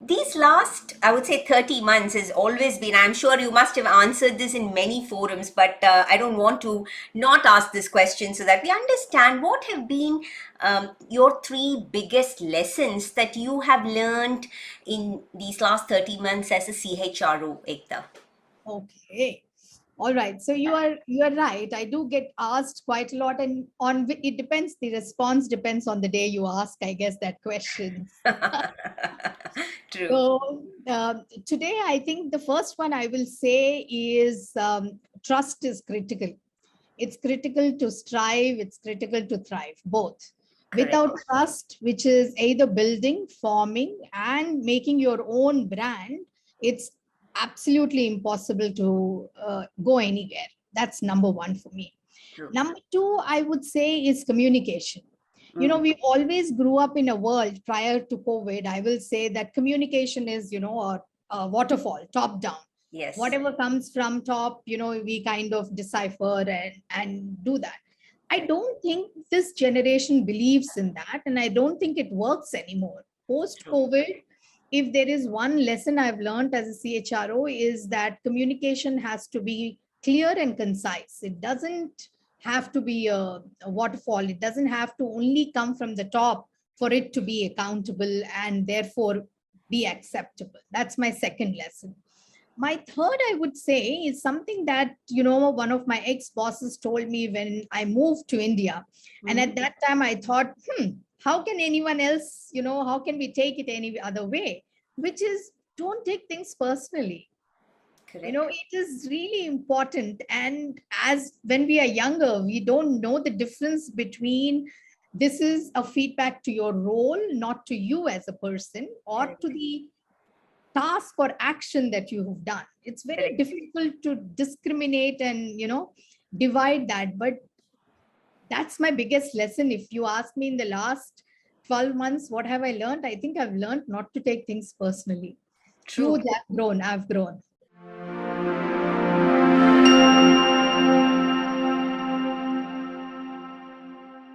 these last, I would say 30 months has always been, I'm sure you must have answered this in many forums, but I don't want to not ask this question so that we understand what have been your three biggest lessons that you have learned in these last 30 months as a CHRO, Ekta. Okay. All right. So you are right. I do get asked quite a lot, and it depends. The response depends on the day you ask, I guess, that question. True. So today, I think the first one I will say is trust is critical. It's critical to strive. It's critical to thrive, both. Correct. Without trust, which is either building, forming, and making your own brand, it's absolutely impossible to go anywhere. That's number one for me. True. Number two, I would say, is communication. We always grew up in a world prior to COVID. I will say that communication is, a waterfall, top down. Yes. Whatever comes from top, we kind of decipher and do that. I don't think this generation believes in that, and I don't think it works anymore. Post-COVID, if there is one lesson I've learned as a CHRO, is that communication has to be clear and concise. It doesn't have to be a waterfall. It doesn't have to only come from the top for it to be accountable and therefore be acceptable. That's my second lesson. My third, I would say, is something that, one of my ex-bosses told me when I moved to India. And at that time, I thought, how can anyone else, how can we take it any other way? Which is, don't take things personally. Correct. It is really important. And as when we are younger, we don't know the difference between this is a feedback to your role, not to you as a person, or to the task or action that you have done. It's very difficult to discriminate and, divide that. But that's my biggest lesson. If you ask me in the last 12 months, what have I learned? I think I've learned not to take things personally. True. Huge, I've grown.